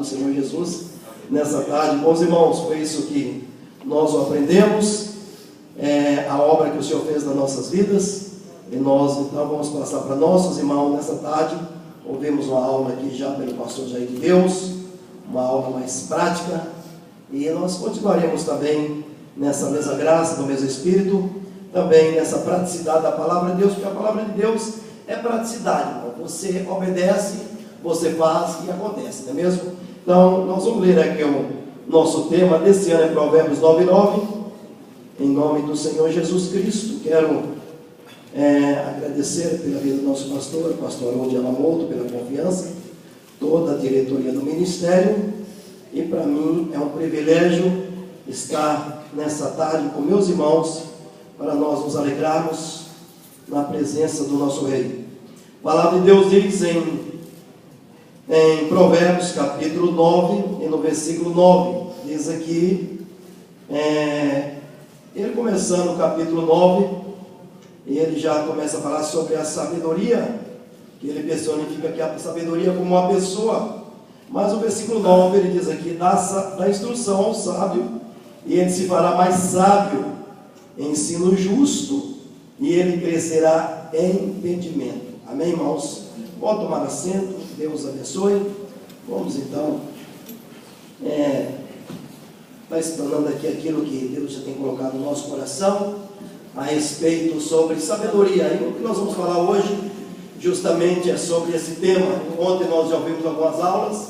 do Senhor Jesus nessa tarde. Bons irmãos, foi isso que nós aprendemos, a obra que o Senhor fez nas nossas vidas, e nós então vamos passar para nossos irmãos nessa tarde. Ouvimos uma aula aqui já pelo pastor Jair de Deus, uma aula mais prática, e nós continuaremos também nessa mesma graça, no mesmo Espírito, também nessa praticidade da palavra de Deus, porque a palavra de Deus é praticidade, irmão. Você obedece, você faz e acontece, não é mesmo? Então, nós vamos ler aqui o nosso tema desse ano, é Provérbios 9:9, em nome do Senhor Jesus Cristo. Quero agradecer pela vida do nosso pastor Odi Alamoto, pela confiança, toda a diretoria do ministério, e para mim é um privilégio estar nessa tarde com meus irmãos, para nós nos alegrarmos na presença do nosso Rei. A palavra de Deus diz em Provérbios capítulo 9, e no versículo 9, diz aqui, ele começando o capítulo 9, e ele já começa a falar sobre a sabedoria, que ele personifica aqui a sabedoria como uma pessoa. Mas o versículo 9, ele diz aqui, dá instrução ao sábio, e ele se fará mais sábio, ensino justo, e ele crescerá em entendimento. Amém, irmãos? Pode tomar assento, Deus abençoe. Vamos então estar explanando aqui aquilo que Deus já tem colocado no nosso coração a respeito sobre sabedoria. E o que nós vamos falar hoje justamente é sobre esse tema. Ontem nós já ouvimos algumas aulas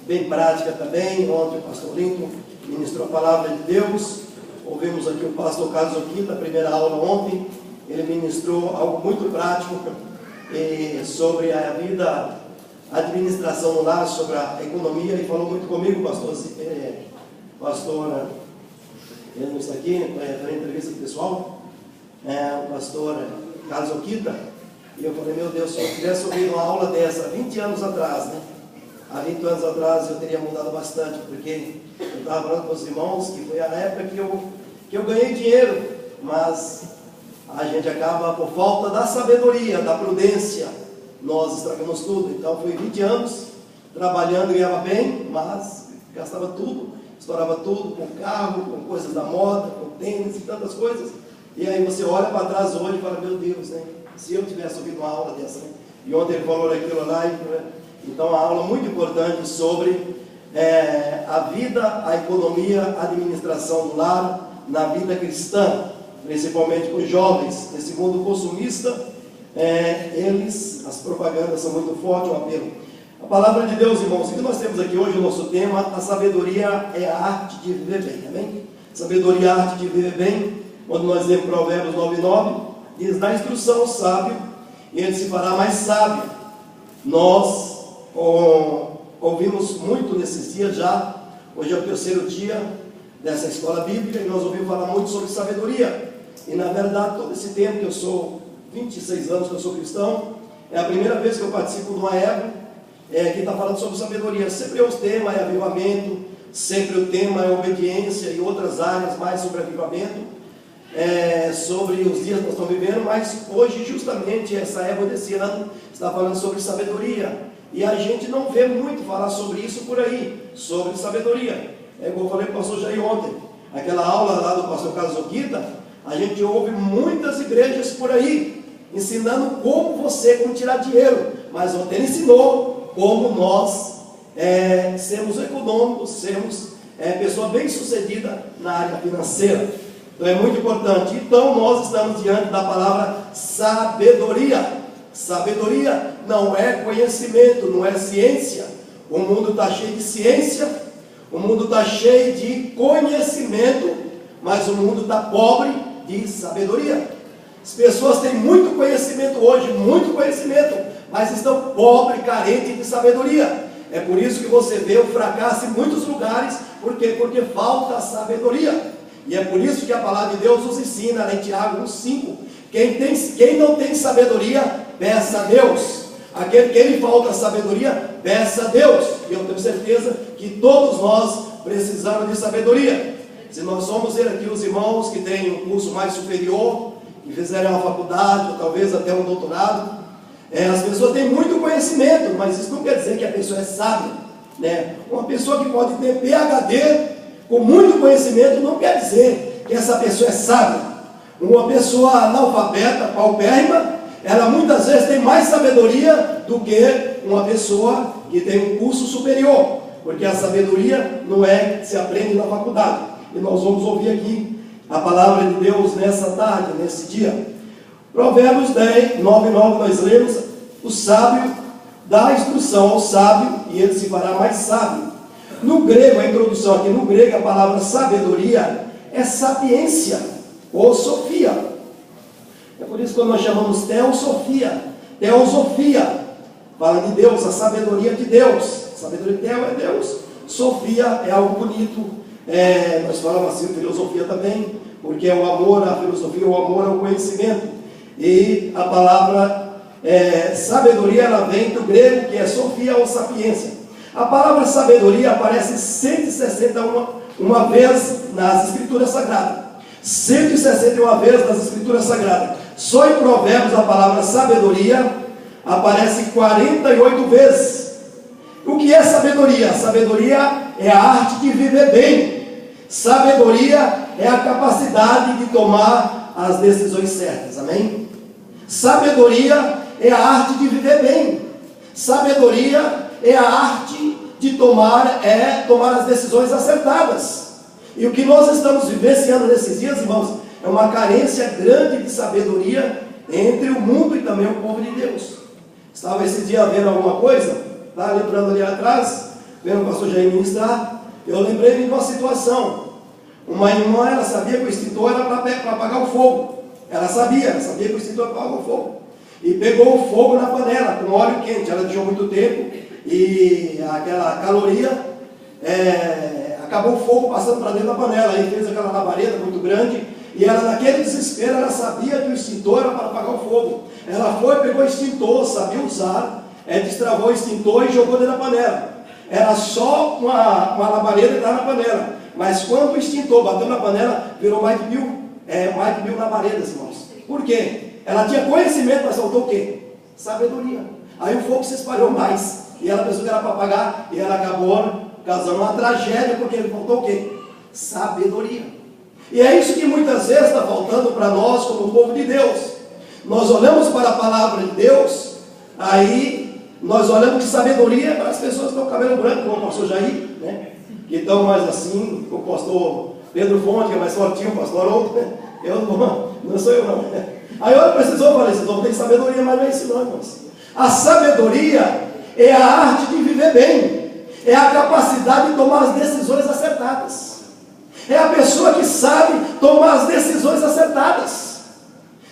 bem práticas também. Ontem o pastor Linton ministrou a palavra de Deus. Ouvimos aqui o pastor Carlos Oquita, a primeira aula ontem. Ele ministrou algo muito prático sobre a vida, a administração no lar, sobre a economia, e falou muito comigo, pastor, ele não está aqui, para entrevista pessoal, o pastor Carlos Oquita, e eu falei, meu Deus, se eu tivesse ouvido uma aula dessa 20 anos atrás, né? Há 20 anos atrás eu teria mudado bastante, porque eu estava falando com os irmãos que foi a época que eu ganhei dinheiro, mas a gente acaba, por falta da sabedoria, da prudência, nós estragamos tudo. Então foi 20 anos trabalhando, ganhava bem, mas gastava tudo, estourava tudo com carro, com coisas da moda, com tênis e tantas coisas. E aí você olha para trás hoje e fala, meu Deus, né? Se eu tivesse ouvido uma aula dessa, né? E ontem ele falou aquilo lá, então uma aula muito importante sobre a vida, a economia, a administração do lar na vida cristã, principalmente para os jovens. Nesse mundo consumista, as propagandas são muito fortes, o apelo. A palavra de Deus, irmãos, o que nós temos aqui hoje, o nosso tema, a sabedoria é a arte de viver bem, amém? Sabedoria é a arte de viver bem. Quando nós lemos Provérbios 9:9, diz, dá instrução ao sábio, e ele se fará mais sábio. Nós ouvimos muito nesses dias já, hoje é o terceiro dia dessa escola bíblica, e nós ouvimos falar muito sobre sabedoria. E na verdade, todo esse tempo que eu sou, 26 anos que eu sou cristão, é a primeira vez que eu participo de uma época que está falando sobre sabedoria. Sempre o tema é avivamento, sempre o tema é obediência e outras áreas mais sobre avivamento, sobre os dias que nós estamos vivendo, mas hoje justamente essa época desse ano está falando sobre sabedoria. E a gente não vê muito falar sobre isso por aí, sobre sabedoria. Igual eu falei para o pastor Jair ontem, aquela aula lá do pastor Carlos Oquita, a gente ouve muitas igrejas por aí, ensinando como tirar dinheiro, mas ontem ele ensinou como nós sermos econômicos, sermos pessoa bem sucedida na área financeira. Então é muito importante. Então nós estamos diante da palavra sabedoria. Sabedoria não é conhecimento, não é ciência. O mundo está cheio de ciência, o mundo está cheio de conhecimento, mas o mundo está pobre de sabedoria. As pessoas têm muito conhecimento hoje, muito conhecimento, mas estão pobres, carentes de sabedoria. É por isso que você vê o fracasso em muitos lugares. Por quê? Porque falta sabedoria. E é por isso que a palavra de Deus nos ensina, em Tiago 1,5, quem não tem sabedoria, peça a Deus. Aquele que lhe falta sabedoria, peça a Deus. E eu tenho certeza que todos nós precisamos de sabedoria. Se nós somos ver aqui os irmãos que têm um curso mais superior, que fizeram uma faculdade, ou talvez até um doutorado, as pessoas têm muito conhecimento, mas isso não quer dizer que a pessoa é sábia. né? Uma pessoa que pode ter PhD, com muito conhecimento, não quer dizer que essa pessoa é sábia. Uma pessoa analfabeta, paupérrima, ela muitas vezes tem mais sabedoria do que uma pessoa que tem um curso superior, porque a sabedoria não é que se aprende na faculdade. E nós vamos ouvir aqui a palavra de Deus nessa tarde, nesse dia. Provérbios 10, 9, 9, nós lemos: o sábio dá instrução ao sábio e ele se fará mais sábio. No grego, a introdução aqui no grego, a palavra sabedoria é sapiência ou sofia. É por isso que nós chamamos teosofia. Teosofia fala de Deus, a sabedoria de Deus. Sabedoria de Deus é Deus. Sofia é algo bonito. Nós falamos assim, filosofia também, porque é o amor, a filosofia, o amor ao conhecimento. E a palavra sabedoria, ela vem do grego, que é sofia ou sapiência. A palavra sabedoria aparece 161 vez nas Escrituras Sagradas. 161 vezes nas Escrituras Sagradas. Só em Provérbios a palavra sabedoria aparece 48 vezes. O que é sabedoria? Sabedoria é a arte de viver bem. Sabedoria é a capacidade de tomar as decisões certas. Amém? Sabedoria é a arte de viver bem. Sabedoria é a arte de tomar as decisões acertadas. E o que nós estamos vivenciando nesses dias, irmãos, é uma carência grande de sabedoria entre o mundo e também o povo de Deus. Estava esse dia vendo alguma coisa, tá lembrando ali atrás, vendo o pastor Jair ministrar, eu lembrei de uma situação. Uma irmã, ela sabia que o extintor era para apagar o fogo. Ela sabia que o extintor apagava o fogo. E pegou o fogo na panela, com óleo quente. Ela deixou muito tempo e aquela caloria, acabou o fogo passando para dentro da panela. Aí fez aquela labareda muito grande. E ela, naquele desespero, ela sabia que o extintor era para apagar o fogo. Ela foi, pegou o extintor, sabia usar, destravou o extintor e jogou dentro da panela. Era só uma labareda que estava na panela. Mas quando o extintor bateu na panela, virou mais de mil labaredas, irmãos. Por quê? Ela tinha conhecimento, mas faltou o quê? Sabedoria. Aí o fogo se espalhou mais. E ela pensou que era para apagar. E ela acabou causando uma tragédia, porque ele faltou o quê? Sabedoria. E é isso que muitas vezes está faltando para nós, como povo de Deus. Nós olhamos para a palavra de Deus, aí nós olhamos de sabedoria para as pessoas que estão com cabelo branco, como o pastor Jair, né? Que estão mais assim, o pastor Pedro Fonte, que é mais fortinho, o pastor Haroldo, né? Não sou eu não. Aí eu precisou falar, vocês vão ter sabedoria, mas não é isso não, irmãos. A sabedoria é a arte de viver bem, é a capacidade de tomar as decisões acertadas. É a pessoa que sabe tomar as decisões acertadas.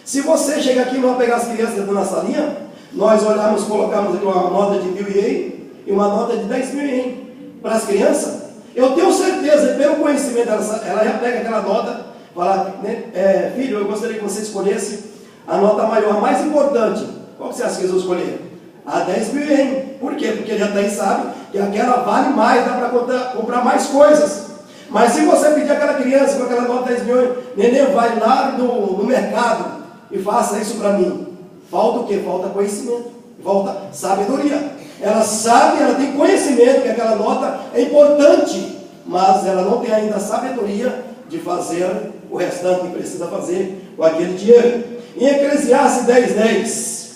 Se você chega aqui e não pegar as crianças dentro da salinha, nós olhamos, colocamos aqui uma nota de 1.000 ien e uma nota de 10.000 ien para as crianças. Eu tenho certeza, pelo conhecimento dela, ela já pega aquela nota, fala, né, filho, eu gostaria que você escolhesse a nota maior, a mais importante. Qual que você acha que eles vão escolher? A 10.000 ien. Por quê? Porque ele já tem, sabe que aquela vale mais, dá para comprar mais coisas. Mas se você pedir aquela criança com aquela nota de 10.000 ien, neném, vai lá no mercado e faça isso para mim. Falta o quê? Falta conhecimento, falta sabedoria. Ela sabe, ela tem conhecimento que aquela nota é importante, mas ela não tem ainda a sabedoria de fazer o restante que precisa fazer com aquele dinheiro. Em Eclesiastes 10:10,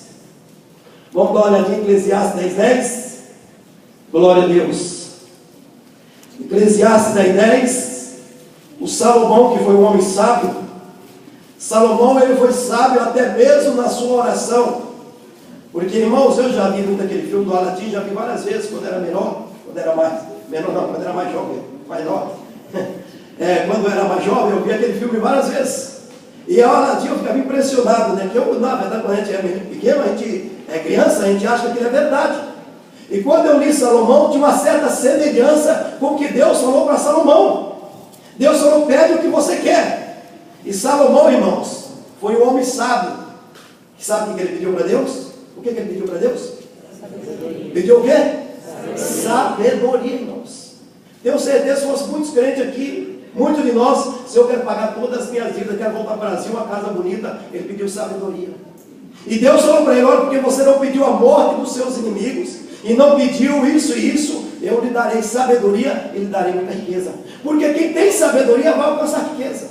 vamos dar uma olhadinha em Eclesiastes 10:10. Glória a Deus. Eclesiastes 10:10, o Salomão, que foi um homem sábio, Salomão, ele foi sábio até mesmo na sua oração. Porque, irmãos, eu já vi muito aquele filme do Aladim, já vi várias vezes, quando era menor, quando era mais jovem, mais nova. Quando eu era mais jovem, eu vi aquele filme várias vezes. E o Aladim, eu ficava impressionado, né? Porque eu, na verdade, quando a gente é pequeno, a gente é criança, a gente acha que aquilo é verdade. E quando eu li Salomão, tinha uma certa semelhança com o que Deus falou para Salomão. Deus falou, pede o que você quer. E Salomão, irmãos, foi um homem sábio. Sabe o que ele pediu para Deus? O que ele pediu para Deus? Sabedoria. Pediu o quê? Sabedoria, irmãos. Tenho certeza, se fosse muitos crentes aqui, muitos de nós, se eu quero pagar todas as minhas dívidas, quero voltar para o Brasil, uma casa bonita, ele pediu sabedoria. E Deus falou para ele, olha, porque você não pediu a morte dos seus inimigos, e não pediu isso e isso, eu lhe darei sabedoria e lhe darei muita riqueza. Porque quem tem sabedoria vai alcançar riqueza.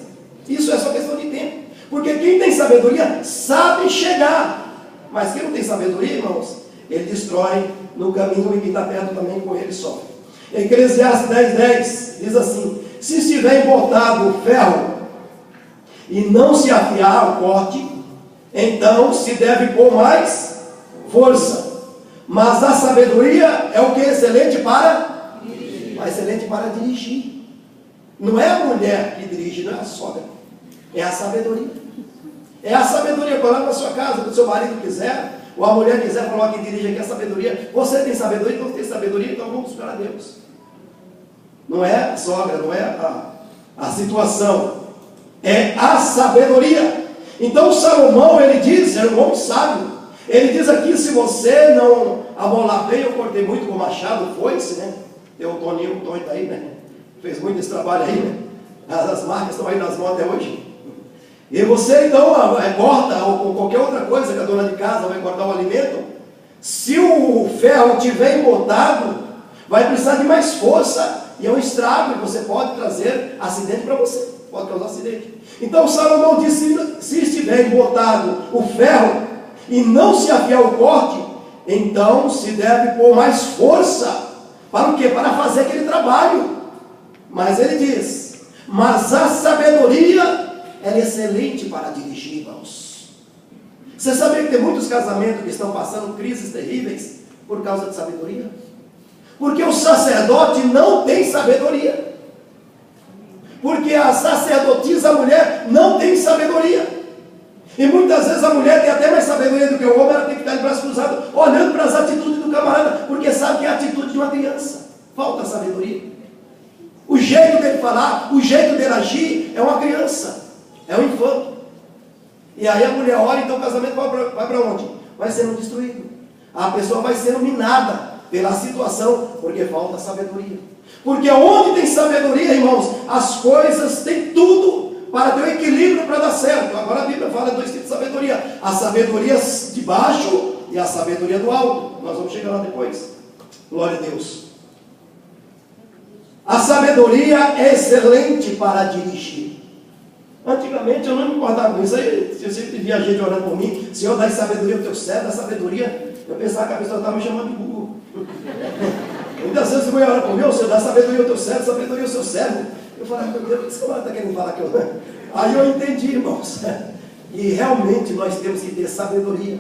Isso é só questão de tempo. Porque quem tem sabedoria sabe chegar. Mas quem não tem sabedoria, irmãos, ele destrói no caminho e quem está perto também com ele sofre. Eclesiastes 10:10 diz assim: se estiver embotado o ferro e não se afiar o corte, então se deve pôr mais força. Mas a sabedoria é o que? Excelente para dirigir. Mas excelente para dirigir. Não é a mulher que dirige, não é a sogra. É a sabedoria. É a sabedoria. Coloca na sua casa, quando o seu marido quiser, ou a mulher quiser, coloca e dirige aqui a sabedoria. Você tem sabedoria, então tem sabedoria, então vamos buscar a Deus. Não é a sogra, não é a situação. É a sabedoria. Então Salomão, ele diz, é um homem sábio. Ele diz aqui, se você não amolar bem, eu cortei muito com machado, foi-se, né? Tem o Toninho, o Tonho tá aí, né? Fez muito esse trabalho aí, né? As marcas estão aí nas mãos até hoje. E você então corta, ou com qualquer outra coisa que a dona de casa vai cortar o alimento, se o ferro estiver embotado, vai precisar de mais força, e é um estrago, e você pode trazer acidente para você, pode causar acidente. Então Salomão disse, se estiver embotado o ferro, e não se afiar o corte, então se deve pôr mais força, para o quê? Para fazer aquele trabalho. Mas ele diz, mas a sabedoria é excelente para dirigir, irmãos. Você sabia que tem muitos casamentos que estão passando crises terríveis por causa de sabedoria? Porque o sacerdote não tem sabedoria. Porque a sacerdotisa, a mulher, não tem sabedoria. E muitas vezes a mulher tem até mais sabedoria do que o homem, ela tem que ficar de braço cruzado, olhando para as atitudes do camarada, porque sabe que é a atitude de uma criança. Falta sabedoria. O jeito dele falar, o jeito dele agir, é uma criança, é um infanto. E aí a mulher olha, então o casamento vai para onde? Vai sendo destruído. A pessoa vai sendo minada pela situação, porque falta sabedoria. Porque onde tem sabedoria, irmãos, as coisas têm tudo para ter um equilíbrio para dar certo. Agora a Bíblia fala de dois tipos de sabedoria: a sabedoria de baixo e a sabedoria do alto. Nós vamos chegar lá depois. Glória a Deus. A sabedoria é excelente para dirigir. Antigamente eu não me importava com isso. Aí eu sempre via gente orando por mim: Senhor, dá sabedoria ao teu servo, dá sabedoria. Eu pensava que a pessoa estava me chamando de burro. Muitas vezes eu vou orar por mim: Senhor, dá sabedoria ao teu servo, sabedoria ao seu servo. Eu falei: meu Deus, o que esse cara está querendo falar aqui? Aí eu entendi, irmãos. E realmente nós temos que ter sabedoria.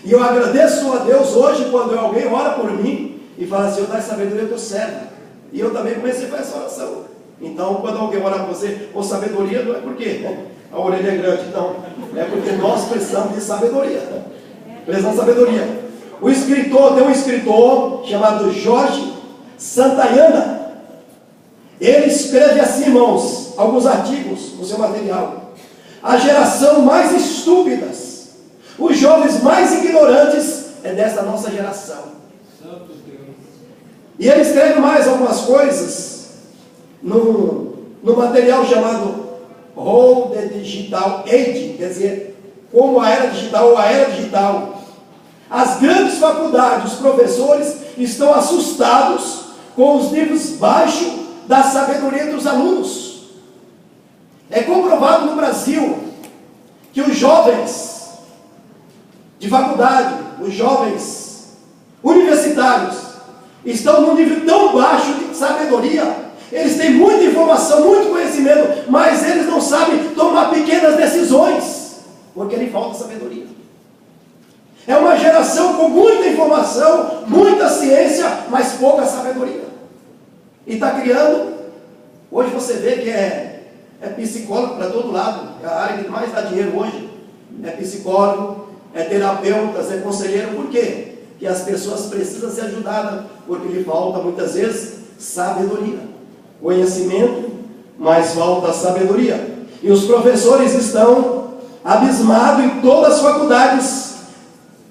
E eu agradeço a Deus hoje quando alguém ora por mim e fala: Senhor, dá sabedoria ao teu servo. E eu também comecei a fazer essa oração. Então, quando alguém orar por você, ou sabedoria, não é porque a orelha é grande, não. É porque nós precisamos de sabedoria. Precisamos de sabedoria. Tem um escritor chamado Jorge Santayana. Ele escreve assim, irmãos, alguns artigos no seu material: a geração mais estúpidas, os jovens mais ignorantes é desta nossa geração. E ele escreve mais algumas coisas no material chamado How the Digital Age, quer dizer, como a era digital ou a era digital. As grandes faculdades, os professores estão assustados com os níveis baixos da sabedoria dos alunos. É comprovado no Brasil que os jovens de faculdade, os jovens universitários, estão num nível tão baixo de sabedoria. Eles têm muita informação, muito conhecimento, mas eles não sabem tomar pequenas decisões, porque lhe falta sabedoria. É uma geração com muita informação, muita ciência, mas pouca sabedoria. E está criando, hoje você vê que é psicólogo para todo lado, é a área que mais dá dinheiro hoje. É psicólogo, é terapeutas, é conselheiro. Por quê? Que as pessoas precisam ser ajudadas, porque lhe falta muitas vezes sabedoria, conhecimento, mas falta sabedoria. E os professores estão abismados em todas as faculdades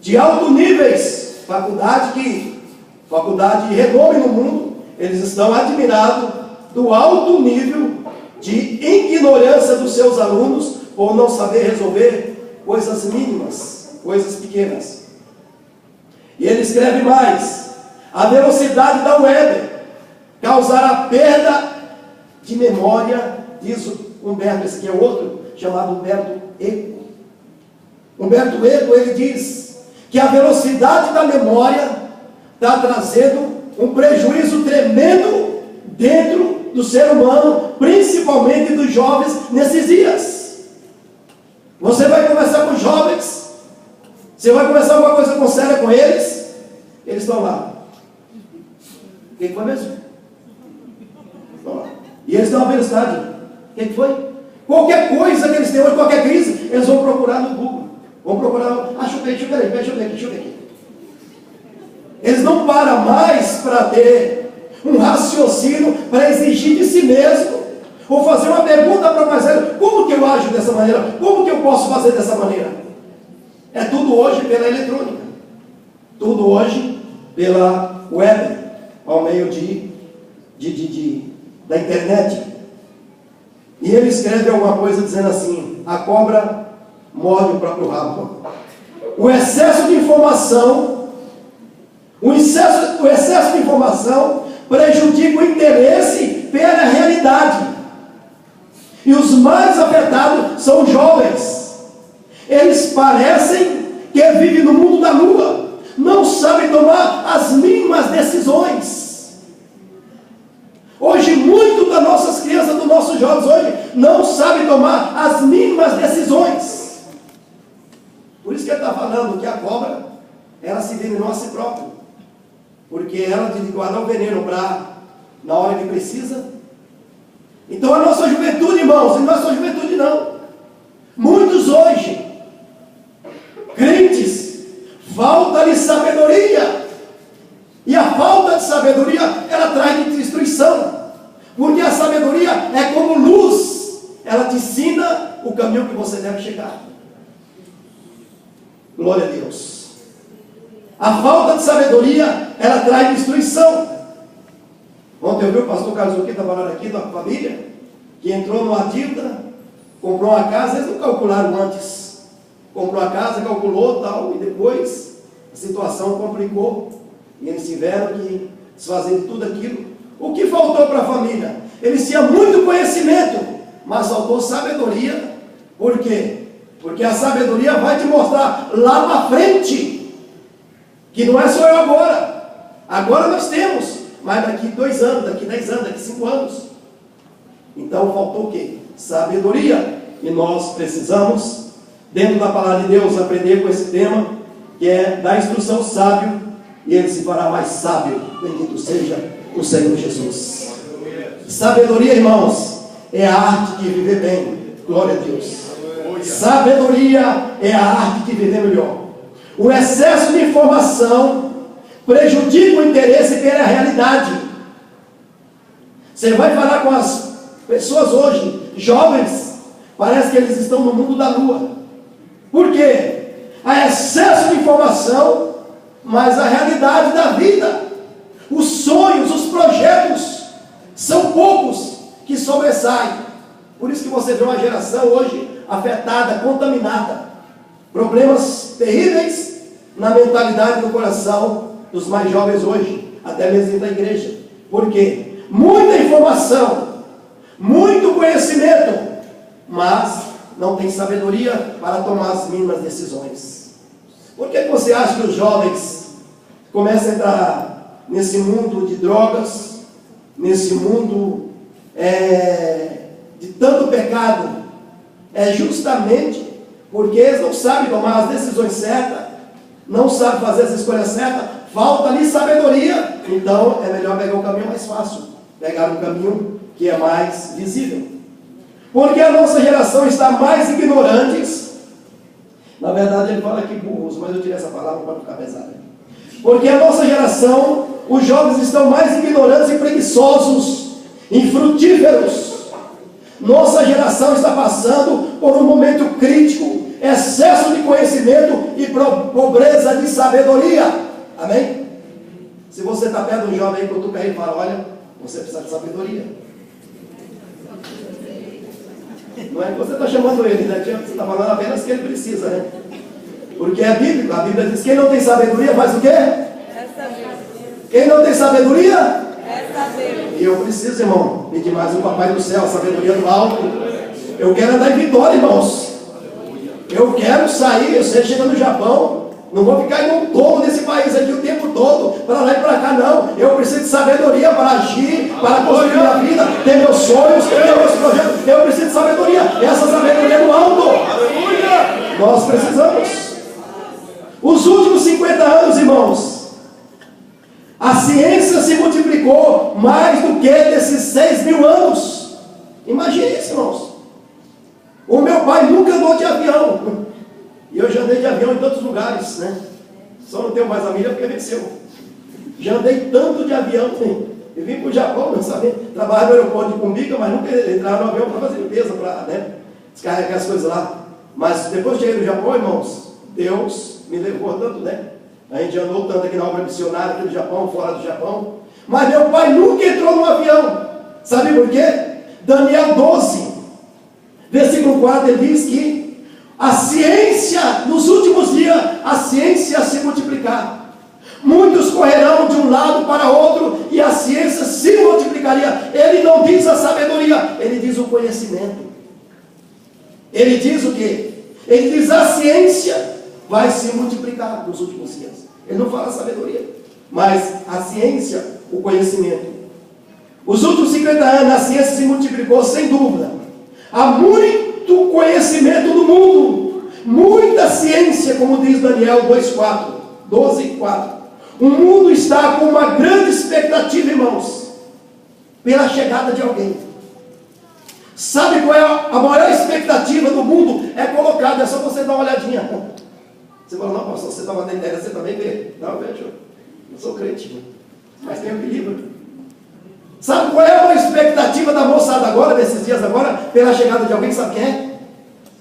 de alto níveis, faculdade de renome no mundo. Eles estão admirados do alto nível de ignorância dos seus alunos, por não saber resolver coisas mínimas, coisas pequenas. E ele escreve mais: a velocidade da web causará perda de memória, diz Humberto, esse aqui é outro, chamado Humberto Eco. Humberto Eco, ele diz que a velocidade da memória está trazendo um prejuízo tremendo dentro do ser humano, principalmente dos jovens nesses dias. Você vai conversar com os jovens, você vai conversar alguma coisa com séria com eles, eles estão lá. O que foi mesmo? Estão lá. E eles têm uma velocidade. O que foi? Qualquer coisa que eles têm hoje, qualquer crise, eles vão procurar no Google. Vão procurar, deixa eu ver aqui. Eles não param mais para ter um raciocínio, para exigir de si mesmo, ou fazer uma pergunta para o mais velho: como que eu ajo dessa maneira? Como que eu posso fazer dessa maneira? É tudo hoje pela eletrônica, tudo hoje pela web, ao meio da internet. E ele escreve alguma coisa dizendo assim: a cobra morde o próprio rabo. O excesso de informação, o excesso de informação prejudica o interesse pela realidade. E os mais afetados são os jovens. Eles parecem que vivem no mundo da lua, não sabem tomar as mínimas decisões. Hoje, muito das nossas crianças, dos nossos jovens hoje, não sabem tomar as mínimas decisões. Por isso que ele está falando que a cobra, ela se envenenou a si própria. Porque ela tem que guardar o veneno para, na hora que precisa. Então a nossa juventude, irmãos, e não é só juventude não. Muitos hoje, crentes, falta-lhe sabedoria. E a falta de sabedoria, ela traz destruição. Porque a sabedoria é como luz. Ela te ensina o caminho que você deve chegar. Glória a Deus. A falta de sabedoria, ela traz destruição. Ontem eu vi o pastor Carlos aqui, estava falando aqui da família, que entrou numa dívida, comprou uma casa, eles não calcularam antes. Comprou a casa, calculou tal, e depois a situação complicou. E eles tiveram que desfazer de tudo aquilo. O que faltou para a família? Eles tinham muito conhecimento, mas faltou sabedoria. Por quê? Porque a sabedoria vai te mostrar lá para frente, que não é só eu agora. Agora nós temos, mas daqui 2 anos, daqui 10 anos, daqui 5 anos. Então faltou o quê? Sabedoria. E nós precisamos, dentro da palavra de Deus, aprender com esse tema, que é dar instrução sábio, e ele se fará mais sábio. Bendito seja o Senhor Jesus. Sabedoria, irmãos, é a arte de viver bem. Glória a Deus. Sabedoria é a arte de viver melhor. O excesso de informação prejudica o interesse pela realidade. Você vai falar com as pessoas hoje, jovens, parece que eles estão no mundo da lua. Por quê? Há excesso de informação, mas a realidade da vida, os sonhos, os projetos, são poucos que sobressaem. Por isso que você vê uma geração hoje afetada, contaminada. Problemas terríveis na mentalidade do coração dos mais jovens hoje, até mesmo dentro da igreja. Por quê? Muita informação, muito conhecimento, mas não tem sabedoria para tomar as mínimas decisões. Por que você acha que os jovens começam a entrar nesse mundo de drogas, nesse mundo de tanto pecado? É justamente porque eles não sabem tomar as decisões certas, não sabem fazer as escolhas certas, falta ali sabedoria. Então é melhor pegar o caminho mais fácil, pegar um caminho que é mais visível. Porque a nossa geração está mais ignorante. Na verdade ele fala aqui burros, mas eu tirei essa palavra para não ficar pesada. Porque a nossa geração, os jovens estão mais ignorantes e preguiçosos, infrutíferos. Nossa geração está passando por um momento crítico, excesso de conhecimento e pobreza de sabedoria. Amém? Se você está perto de um jovem aí, cutuca ele e fala: olha, você precisa de sabedoria. Não é que você está chamando ele, né? Você está falando apenas que ele precisa, né? Porque é bíblico. A Bíblia diz: quem não tem sabedoria faz o quê? Quem não tem sabedoria? E eu preciso, irmão, pedir mais o Papai do Céu, sabedoria do alto. Eu quero andar em vitória, irmãos. Eu quero sair, eu sei, chega no Japão. Não vou ficar em um tolo nesse país aqui o tempo todo, para lá e para cá, não. Eu preciso de sabedoria para agir, para construir minha vida, ter meus sonhos, ter meus projetos. Eu preciso de sabedoria. Essa sabedoria é do alto. Nós precisamos. Os últimos 50 anos, irmãos, a ciência se multiplicou mais do que desses 6.000 anos. Imagine isso, irmãos. O meu pai nunca andou de avião. E eu já andei de avião em tantos lugares, né? Só não tenho mais a milha porque venceu. Já andei tanto de avião, né? Eu vim para o Japão, não sabia. Trabalhava no aeroporto de Cumbica, mas nunca entrava no avião para fazer limpeza, para, né, descarregar as coisas lá. Mas depois que cheguei no Japão, irmãos, Deus me levou tanto, né? A gente andou tanto aqui na obra missionária, aqui no Japão, fora do Japão. Mas meu pai nunca entrou num avião. Sabe por quê? Daniel 12, versículo 4, ele diz que a ciência, nos últimos dias, a ciência se multiplicar. Muitos correrão de um lado para outro e a ciência se multiplicaria. Ele não diz a sabedoria, ele diz o conhecimento. Ele diz o quê? Ele diz a ciência vai se multiplicar nos últimos dias. Ele não fala sabedoria, mas a ciência, o conhecimento. Os últimos 50 anos a ciência se multiplicou sem dúvida. Há muito conhecimento do mundo, muita ciência, como diz Daniel 12:4. O mundo está com uma grande expectativa, irmãos, pela chegada de alguém. Sabe qual é a maior expectativa do mundo? É colocada, é só você dar uma olhadinha. Você fala, não, pastor, você estava na internet, você também vê. Não, vejo, eu sou crente, mas tenho equilíbrio. Sabe qual é a maior expectativa da moçada agora, desses dias agora, pela chegada de alguém? Sabe quem é?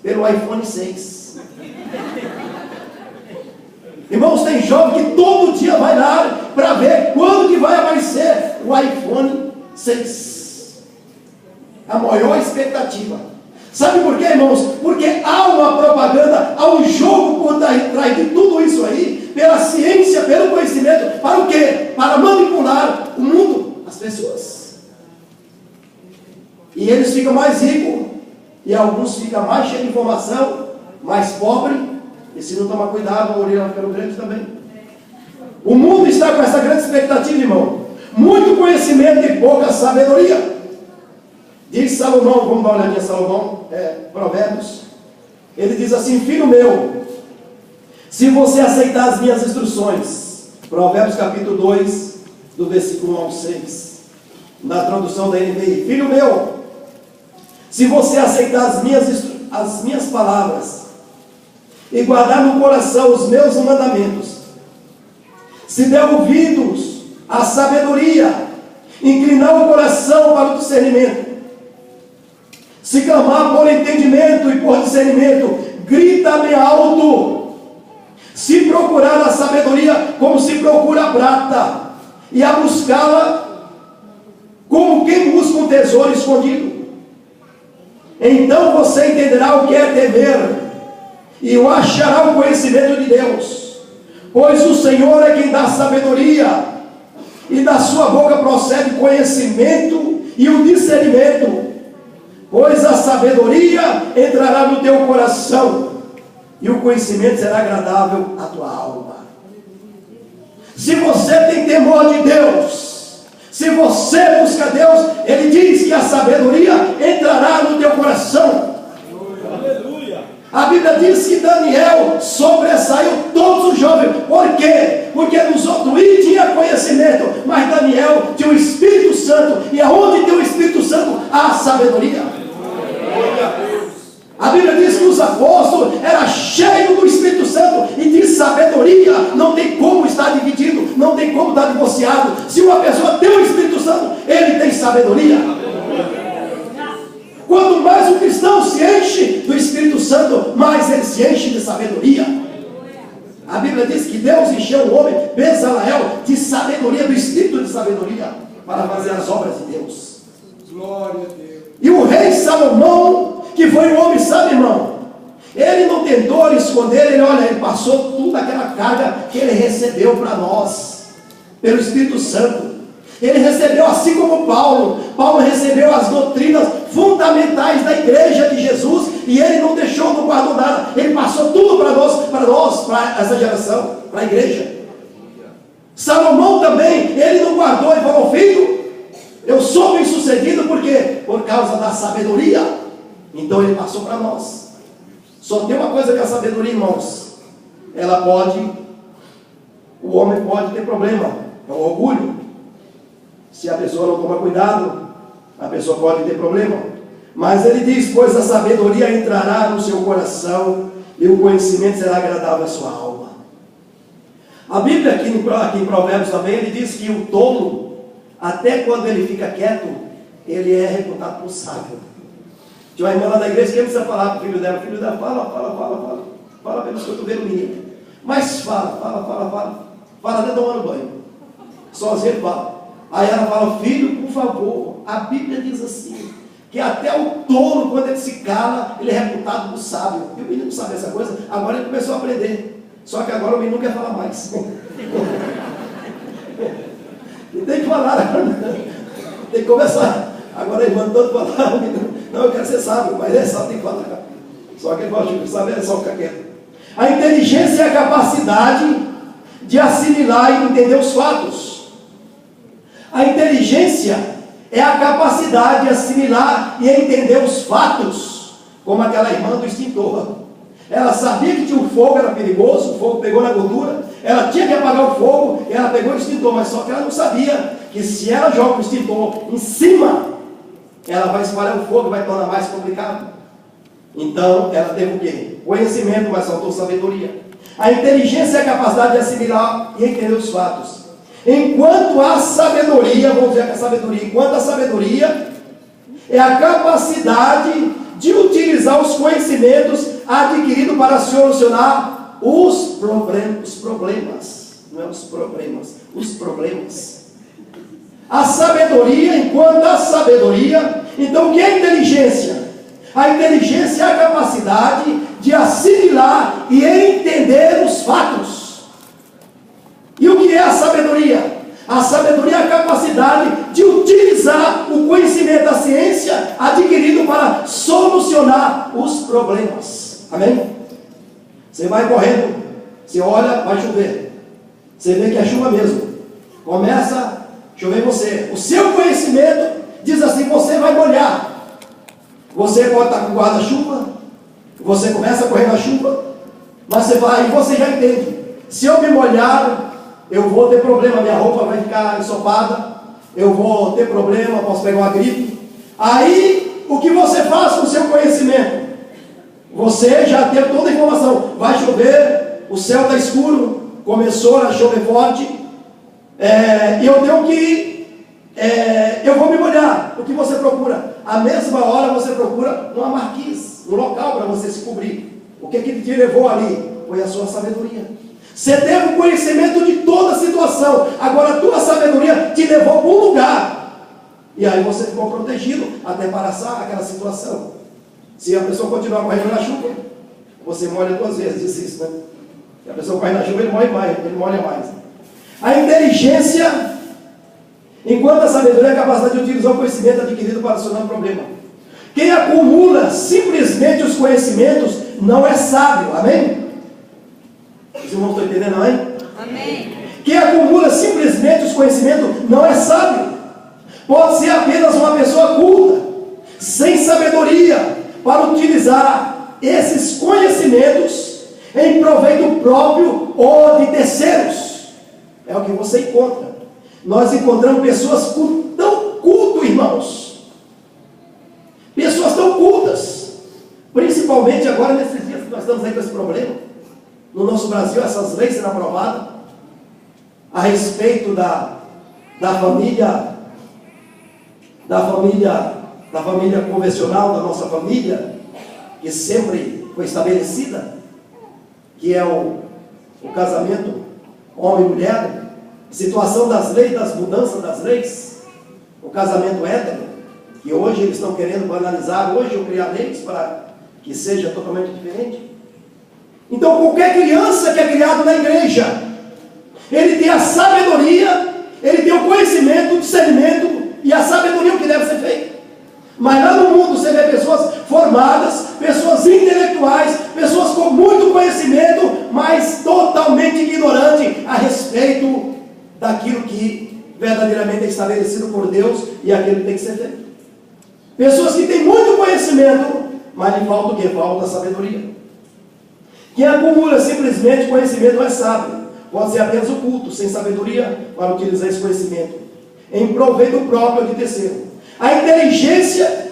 Pelo iPhone 6. Irmãos, tem jovem que todo dia vai lá para ver quando que vai aparecer o iPhone 6. A maior expectativa. Sabe por quê, irmãos? Porque há uma propaganda, há um jogo por trás de tudo isso aí, pela ciência, pelo conhecimento, para o quê? Para manipular o mundo, as pessoas. E eles ficam mais ricos, e alguns ficam mais cheios de informação, mais pobres, e se não tomar cuidado, a orelha vai ficando grande também. O mundo está com essa grande expectativa, irmão. Muito conhecimento e pouca sabedoria. Diz Salomão, vamos dar uma olhadinha, Salomão, Provérbios. Ele diz assim: filho meu, se você aceitar as minhas instruções, Provérbios capítulo 2, do versículo 1 ao 6, na tradução da NVI, filho meu, se você aceitar as minhas palavras, e guardar no coração os meus mandamentos, se der ouvidos à sabedoria, inclinar o coração para o discernimento, se clamar por entendimento e por discernimento, grita bem alto. Se procurar a sabedoria como se procura a prata, e a buscá-la como quem busca um tesouro escondido, então você entenderá o que é temer, e o achará o conhecimento de Deus, pois o Senhor é quem dá sabedoria, e da sua boca procede conhecimento e o discernimento. Pois a sabedoria entrará no teu coração, e o conhecimento será agradável à tua alma. Se você tem temor de Deus, se você busca Deus, Ele diz que a sabedoria entrará no teu coração. Aleluia. A Bíblia diz que Daniel sobressaiu todos os jovens. Por quê? Porque nos outros tinha conhecimento, mas Daniel tinha o Espírito Santo, e aonde tem o Espírito Santo há sabedoria. A Bíblia diz que os apóstolos eram cheios do Espírito Santo e de sabedoria. Não tem como estar dividido, não tem como estar divorciado. Se uma pessoa tem o Espírito Santo, ele tem sabedoria. Quanto mais o cristão se enche do Espírito Santo, mais ele se enche de sabedoria. A Bíblia diz que Deus encheu o homem, Bezaleel, de sabedoria, do Espírito de sabedoria, para fazer as obras de Deus. Glória a Deus. E o rei Salomão, que foi um homem, sabe, irmão, ele não tentou esconder, ele passou toda aquela carga que ele recebeu para nós, pelo Espírito Santo. Ele recebeu, assim como Paulo recebeu as doutrinas fundamentais da igreja de Jesus, e ele não deixou, não guardou nada, ele passou tudo para nós, para essa geração, para a igreja. Salomão também, ele não guardou e falou: filho, eu sou bem sucedido, por quê? Por causa da sabedoria. Então ele passou para nós. Só tem uma coisa que a sabedoria, irmãos, o homem pode ter problema, é o orgulho. Se a pessoa não tomar cuidado, a pessoa pode ter problema. Mas ele diz: pois a sabedoria entrará no seu coração, e o conhecimento será agradável à sua alma. A Bíblia aqui em Provérbios também, ele diz que o tolo, até quando ele fica quieto, ele é reputado por sábio. Tinha uma irmã lá na igreja que precisa falar para o filho dela: fala pelos cotovelos, menino. Mas fala até tomando banho. Sozinho ele fala. Aí ela fala: filho, por favor, a Bíblia diz assim, que até o tolo, quando ele se cala, ele é reputado por sábio. E o menino não sabe essa coisa, agora ele começou a aprender. Só que agora o menino não quer falar mais. E tem que falar, tem que começar. Agora ele mandou falar, o menino: não, eu quero ser sábio, mas é sábio, tem que falar. Só que ele gosta de saber, é só ficar quieto. A inteligência é a capacidade de assimilar e entender os fatos. A inteligência é a capacidade de assimilar e entender os fatos, como aquela irmã do extintor. Ela sabia que tinha um fogo, era perigoso, o fogo pegou na gordura, ela tinha que apagar o fogo, e ela pegou o extintor, mas só que ela não sabia que se ela joga o extintor em cima, ela vai espalhar o fogo e vai tornar mais complicado. Então, ela teve o quê? Conhecimento, mas faltou sabedoria. A inteligência é a capacidade de assimilar e entender os fatos. Enquanto a sabedoria, vamos dizer que a sabedoria, enquanto a sabedoria é a capacidade de utilizar os conhecimentos adquiridos para solucionar os problemas. Não é os problemas, os problemas. A sabedoria, enquanto a sabedoria, então o que é inteligência? A inteligência é a capacidade de assimilar e entender os fatos. E o que é a sabedoria? A sabedoria é a capacidade de utilizar o conhecimento da ciência adquirido para solucionar os problemas. Amém? Você vai correndo, você olha, vai chover. Você vê que é chuva mesmo. Começa a chover em você. O seu conhecimento diz assim: você vai molhar. Você pode estar com guarda-chuva, você começa a correr na chuva, mas você vai e você já entende: se eu me molhar, eu vou ter problema, minha roupa vai ficar ensopada, eu vou ter problema, posso pegar uma gripe. Aí, o que você faz com o seu conhecimento? Você já tem toda a informação. Vai chover, o céu está escuro, começou a chover forte, e eu tenho que eu vou me molhar. O que você procura? A mesma hora você procura uma marquise, um local para você se cobrir. O que te levou ali? Foi a sua sabedoria. Você teve o conhecimento de toda a situação, agora a tua sabedoria te levou para um lugar, e aí você ficou protegido até passar aquela situação. Se a pessoa continuar correndo na chuva, você molha 2 vezes, disse isso, né? Se a pessoa corre na chuva, ele molha mais. A inteligência, enquanto a sabedoria é a capacidade de utilizar o conhecimento adquirido para solucionar o problema. Quem acumula simplesmente os conhecimentos não é sábio, amém? Os irmãos estão entendendo, amém? Amém. Quem acumula simplesmente os conhecimentos não é sábio. Pode ser apenas uma pessoa culta, sem sabedoria, para utilizar esses conhecimentos em proveito próprio ou de terceiros. É o que você encontra. Nós encontramos pessoas tão cultas, irmãos. Pessoas tão cultas. Principalmente agora nesses dias que nós estamos aí com esse problema. No nosso Brasil, essas leis sendo aprovadas a respeito da família convencional, da nossa família, que sempre foi estabelecida, que é o casamento homem e mulher, situação das leis, das mudanças das leis, o casamento hétero, que hoje eles estão querendo banalizar, hoje ou criar leis para que seja totalmente diferente. Então, qualquer criança que é criado na igreja, ele tem a sabedoria, ele tem o conhecimento, o discernimento e a sabedoria o que deve ser feito. Mas lá no mundo você vê pessoas formadas, pessoas intelectuais, pessoas com muito conhecimento, mas totalmente ignorantes a respeito daquilo que verdadeiramente é estabelecido por Deus e aquilo que tem que ser feito. Pessoas que têm muito conhecimento, mas lhe falta o quê? Falta sabedoria. Quem acumula simplesmente conhecimento não é sábio. Pode ser apenas oculto, sem sabedoria para utilizar esse conhecimento em proveito próprio de terceiro. A inteligência,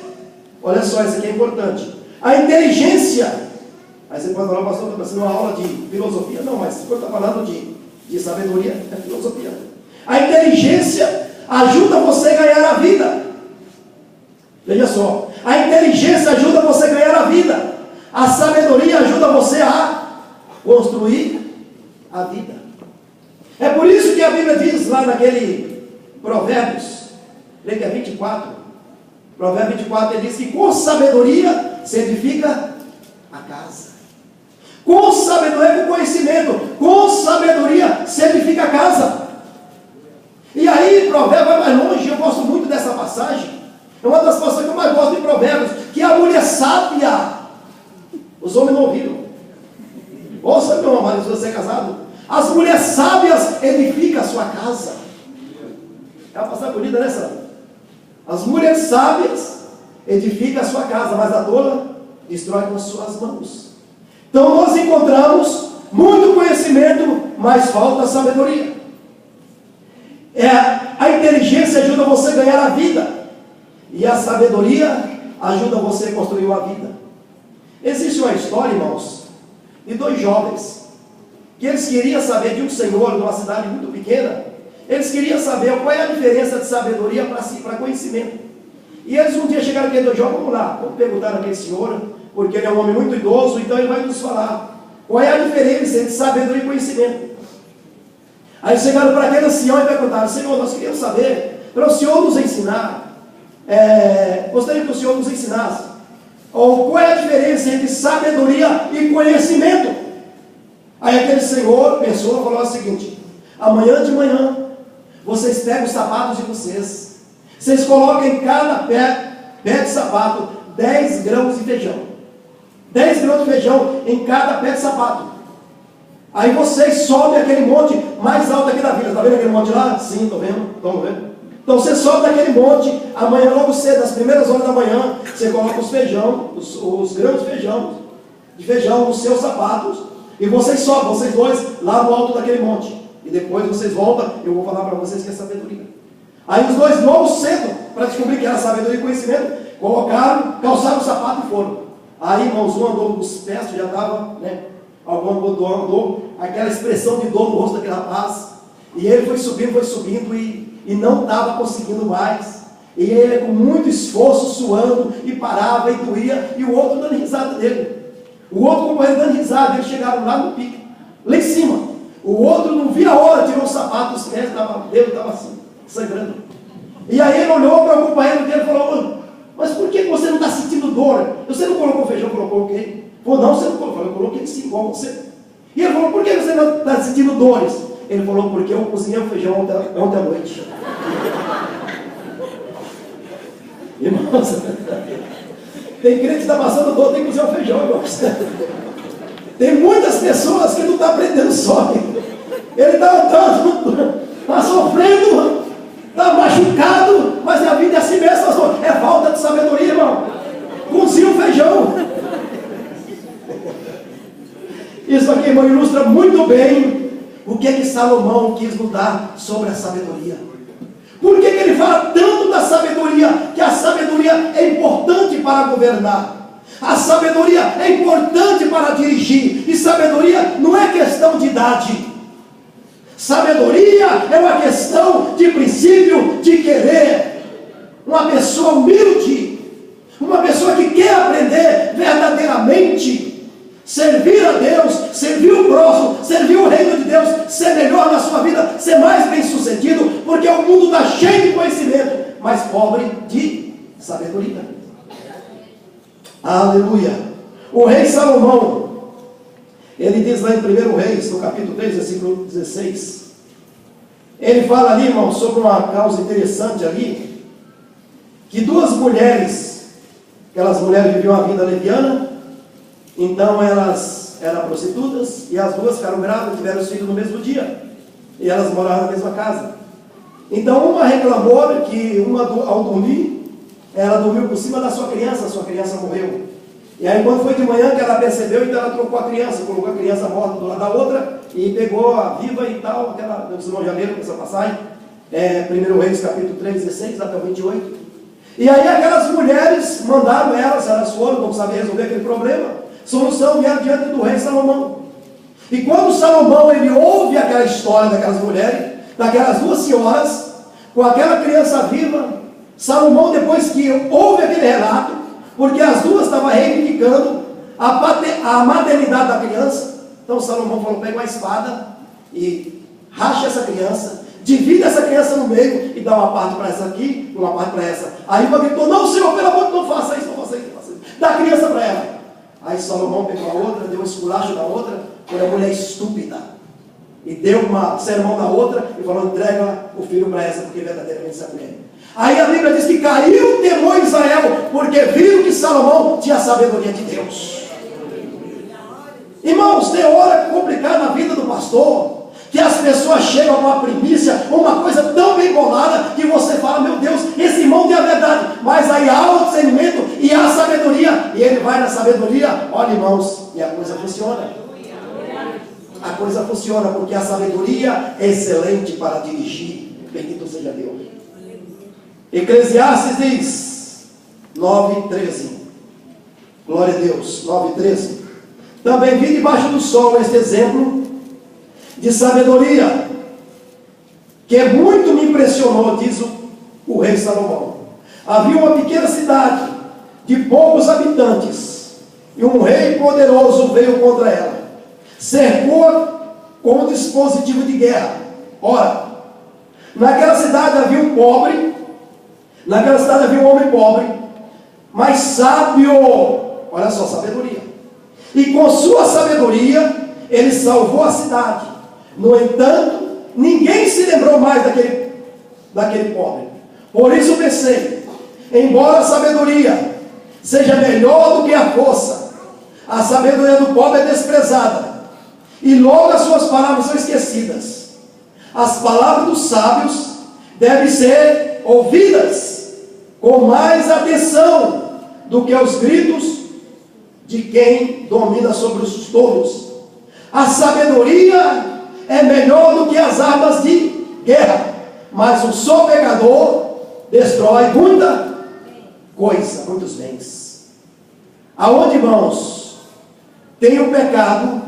olha só, isso aqui é importante. A inteligência, aí você pode falar, pastor, está sendo uma aula de filosofia. Não, mas quando está falando de sabedoria, é filosofia. A inteligência ajuda você a ganhar a vida. Veja só, a inteligência ajuda você a ganhar a vida. A sabedoria ajuda você a construir a vida. É por isso que a Bíblia diz lá naquele Provérbios, creio que é 24, Provérbio 24, ele diz que com sabedoria se edifica a casa. Com sabedoria, com conhecimento, com sabedoria se edifica a casa. E aí, Provérbio vai mais longe, eu gosto muito dessa passagem. É uma das passagens que eu mais gosto de Provérbios, que a mulher sábia, os homens não ouviram. Ouça, meu amado, se você é casado, as mulheres sábias edificam a sua casa. É uma passagem bonita, né, Sandra? As mulheres sábias edificam a sua casa, mas a tola destrói com suas mãos. Então nós encontramos muito conhecimento, mas falta sabedoria. A inteligência ajuda você a ganhar a vida, e a sabedoria ajuda você a construir uma vida. Existe uma história, irmãos, de dois jovens, que eles queriam saber de um senhor, de uma cidade muito pequena. Eles queriam saber qual é a diferença de sabedoria para conhecimento. E eles um dia chegaram aqui, dois jovens, vamos lá, vamos perguntar àquele senhor, porque ele é um homem muito idoso, então ele vai nos falar qual é a diferença entre sabedoria e conhecimento. Aí chegaram para aquele ancião e perguntaram: Senhor, nós queríamos saber, para o Senhor nos ensinar, gostaria que o Senhor nos ensinasse, ou qual é a diferença entre sabedoria e conhecimento. Aí aquele senhor pensou e falou o seguinte: amanhã de manhã, vocês pegam os sapatos de vocês colocam em cada pé de sapato 10 grãos de feijão. 10 grãos de feijão em cada pé de sapato. Aí vocês sobem aquele monte mais alto aqui da vila. Está vendo aquele monte lá? Sim, estou vendo. Estão vendo? Então você sobe daquele monte, amanhã logo cedo, nas primeiras horas da manhã, você coloca os feijão, os grãos de feijão nos seus sapatos, e vocês sobem, vocês dois, lá no alto daquele monte. E depois vocês voltam, eu vou falar para vocês que é sabedoria. Aí os dois logo cedo, para descobrir que era sabedoria e conhecimento, colocaram, calçaram o sapato e foram. Aí, irmãos, um andou com os pés, já estava, né? Algum andou, aquela expressão de dor no rosto daquele rapaz. E ele foi subindo e não estava conseguindo mais. E ele com muito esforço, suando, e parava e doía, e o outro dando risada dele. O outro companheiro dando risada, eles chegaram lá no pique, lá em cima. O outro não via a hora, tirou o sapato dos pés, o dedo estava assim, sangrando. E aí ele olhou para o companheiro dele e falou: mas por que você não está sentindo dor? Você não colocou feijão? Colocou o quê? Falou: não, você não colocou. Eu coloquei sim, igual você. E ele falou: por que você não está sentindo dores? Ele falou: porque eu cozinhei o feijão ontem à noite. Irmãos, tem crente que está passando dor, tem que cozinhar o feijão, irmãos. Tem muitas pessoas que não estão aprendendo só. Ele está andando, está sofrendo, está machucado, mas a vida é assim mesmo, pastor. É falta de sabedoria, irmão. Cozinha o feijão. Isso aqui, irmão, ilustra muito bem o que Salomão quis nos dar sobre a sabedoria. Por que ele fala tanto da sabedoria? Que a sabedoria é importante para governar. A sabedoria é importante para dirigir. E sabedoria não é questão de idade. Sabedoria é uma questão de princípio, de querer. Uma pessoa humilde, uma pessoa que quer aprender verdadeiramente, servir a Deus, servir o próximo, servir o reino de Deus, ser melhor na sua vida, ser mais bem sucedido, porque o mundo está cheio de conhecimento, mas pobre de sabedoria. Aleluia. O rei Salomão, ele diz lá em 1 Reis, no capítulo 3, versículo 16, Ele fala ali, irmão, sobre uma causa interessante ali, que duas mulheres, aquelas mulheres viviam a vida leviana, então elas eram prostitutas, e as duas ficaram grávidas, tiveram os filhos no mesmo dia, e elas moravam na mesma casa. Então uma reclamou que ao dormir, ela dormiu por cima da sua criança morreu. E aí quando foi de manhã que ela percebeu, então ela trocou a criança, colocou a criança morta do lado da outra, e pegou a viva e tal, aquela, os irmãos já leram essa passagem, 1 Reis capítulo 3, 16 até o 28. E aí aquelas mulheres mandaram elas foram, como saber resolver aquele problema, solução, vieram diante do rei Salomão. E quando Salomão ele ouve aquela história daquelas mulheres, daquelas duas senhoras, com aquela criança viva, Salomão, depois que ouve aquele relato, porque as duas estavam reivindicando a maternidade da criança, então Salomão falou: pega uma espada e racha essa criança, divide essa criança no meio e dá uma parte para essa aqui, uma parte para essa. Aí o gritou: não, Senhor, pelo amor de Deus, não faça isso, não faça isso, não faça isso. Dá a criança para ela. Aí Salomão pegou a outra, deu um esculacho da outra, foi a mulher estúpida, e deu uma sermão da outra e falou: entrega o filho para essa, porque verdadeiramente essa mulher. Aí a Bíblia diz que caiu o temor em Israel, porque viram que Salomão tinha a sabedoria de Deus. Irmãos, tem hora complicada na vida do pastor, que as pessoas chegam com uma primícia, uma coisa tão bem bolada, que você fala: meu Deus, esse irmão tem a verdade, mas aí há o discernimento e há a sabedoria, e ele vai na sabedoria, olha, irmãos, e a coisa funciona. A coisa funciona, porque a sabedoria é excelente para dirigir. Bendito seja Deus. Eclesiastes diz 9:13, glória a Deus, 9:13. Também vi debaixo do sol este exemplo de sabedoria, que muito me impressionou, diz o rei Salomão. Havia uma pequena cidade de poucos habitantes, e um rei poderoso veio contra ela, cercou-a com um dispositivo de guerra. Ora, naquela cidade havia um homem pobre, mas sábio. Olha só, sabedoria. E com sua sabedoria, ele salvou a cidade. No entanto, ninguém se lembrou mais daquele pobre. Por isso pensei: embora a sabedoria seja melhor do que a força, a sabedoria do pobre é desprezada, e logo as suas palavras são esquecidas. As palavras dos sábios devem ser ouvidas com mais atenção do que os gritos de quem domina sobre os tolos. A sabedoria é melhor do que as armas de guerra, mas o sonegador destrói muita coisa, muitos bens. Aonde, irmãos, tem o pecado,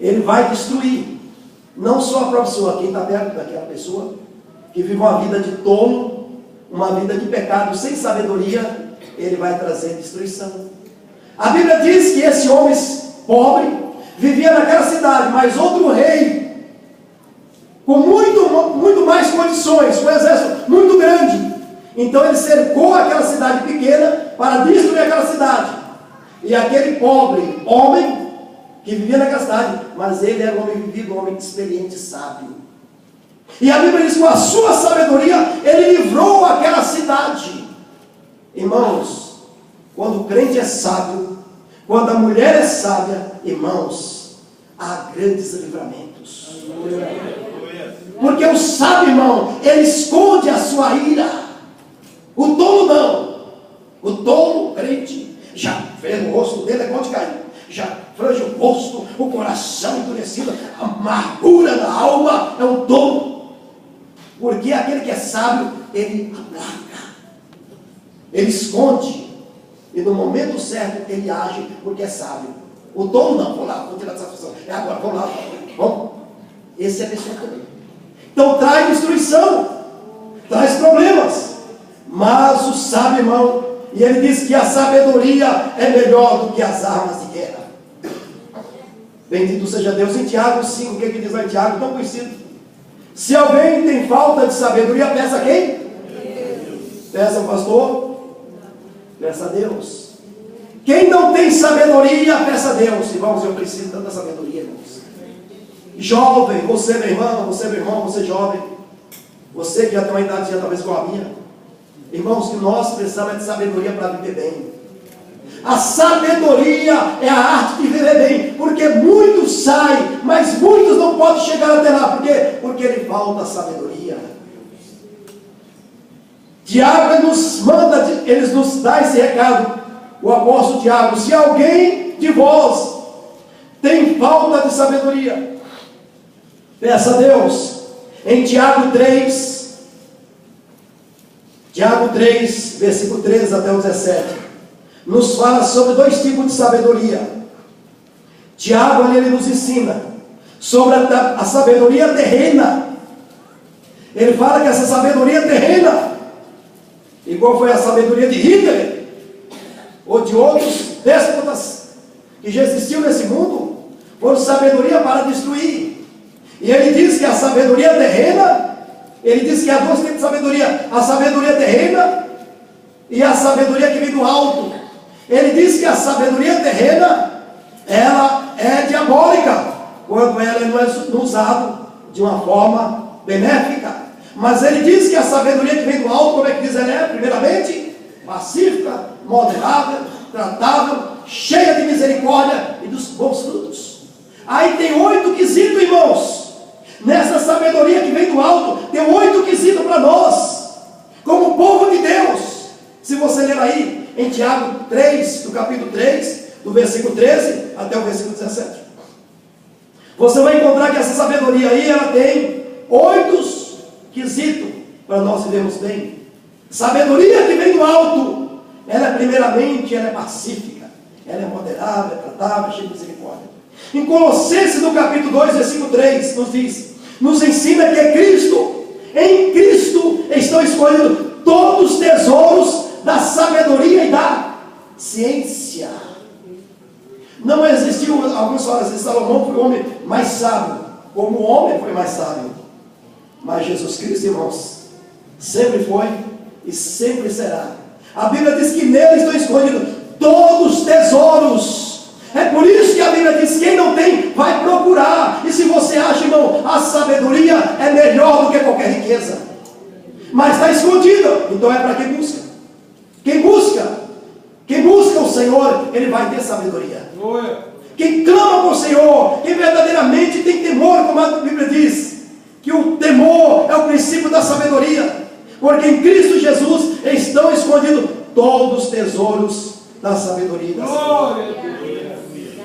ele vai destruir não só a própria pessoa, quem está perto daquela pessoa que vive uma vida de tolo, uma vida de pecado sem sabedoria, ele vai trazer destruição. A Bíblia diz que esse homem pobre vivia naquela cidade, mas outro rei com muito mais condições, com um exército muito grande, então ele cercou aquela cidade pequena para destruir aquela cidade. E aquele pobre homem que vivia naquela cidade, mas ele era um homem vivido, um homem experiente, sábio. E a Bíblia diz que com a sua sabedoria ele livrou aquela cidade. Irmãos, quando o crente é sábio, quando a mulher é sábia, irmãos, há grandes livramentos. Porque o sábio, irmão, ele esconde a sua ira. O tolo não. O tolo, crente, já vê o rosto dele é igual de Caim, já frange o rosto, o coração endurecido, a amargura da alma, é um tolo. Porque aquele que é sábio, ele aplaca, ele esconde, e no momento certo ele age, porque é sábio. O tolo não: vou lá, vou tirar satisfação, é agora, vou lá, vamos. Esse é a pessoa também. Então traz destruição, traz problemas, mas o sábio, irmão, e ele diz que a sabedoria é melhor do que as armas de guerra. Bendito seja Deus. Em Tiago 5, o que diz lá em Tiago, tão conhecido? Se alguém tem falta de sabedoria, peça a quem? Peça ao pastor? Peça a Deus. Quem não tem sabedoria, peça a Deus. Irmãos, eu preciso de tanta sabedoria, irmãos. Jovem, você meu irmão, você meu irmão, você jovem, você que já tem uma idade já talvez igual a minha, irmãos, que nós precisamos de sabedoria para viver bem. A sabedoria é a arte de viver bem, porque muitos saem, mas muitos não podem chegar até lá, porque lhe falta sabedoria. Tiago nos manda, ele nos dá esse recado, o apóstolo Tiago: se alguém de vós tem falta de sabedoria, peça a Deus. Em Tiago 3, versículo 13 até o 17, nos fala sobre dois tipos de sabedoria. Tiago ali, ele nos ensina sobre a sabedoria terrena. Ele fala que essa sabedoria terrena, igual foi a sabedoria de Hitler ou de outros déspotas que já existiu nesse mundo, foram sabedoria para destruir. E ele diz que a sabedoria terrena, ele diz que há dois tipos de sabedoria: a sabedoria terrena e a sabedoria que vem do alto. Ele diz que a sabedoria terrena, ela é diabólica, quando ela não é usada de uma forma benéfica. Mas ele diz que a sabedoria que vem do alto, como é que diz? Ela é, primeiramente, pacífica, moderável, tratável, cheia de misericórdia e dos bons frutos. Aí tem 8 quesitos, irmãos. Nessa sabedoria que vem do alto, tem 8 quesitos para nós, como povo de Deus. Se você ler aí, em Tiago 3, do capítulo 3, do versículo 13 até o versículo 17, você vai encontrar que essa sabedoria aí, ela tem 8 quesitos para nós vivermos bem. Sabedoria que vem do alto, ela é primeiramente, ela é pacífica, ela é moderável, é tratável, cheia de misericórdia. Em Colossenses, no capítulo 2, versículo 3, nos ensina que em Cristo estão escolhidos todos os tesouros da sabedoria e da ciência. Não existiu, alguns falam assim, Salomão foi o homem mais sábio, como o homem foi mais sábio, mas Jesus Cristo, irmãos, sempre foi e sempre será. A Bíblia diz que nele estão escondidos todos os tesouros. É por isso que a Bíblia diz: quem não tem, vai procurar. E se você acha, irmão, a sabedoria é melhor do que qualquer riqueza, mas está escondida, então é para quem busca. Quem busca o Senhor, ele vai ter sabedoria. Quem clama por o Senhor, quem verdadeiramente tem temor, como a Bíblia diz, que o temor é o princípio da sabedoria, porque em Cristo Jesus estão escondidos todos os tesouros da sabedoria.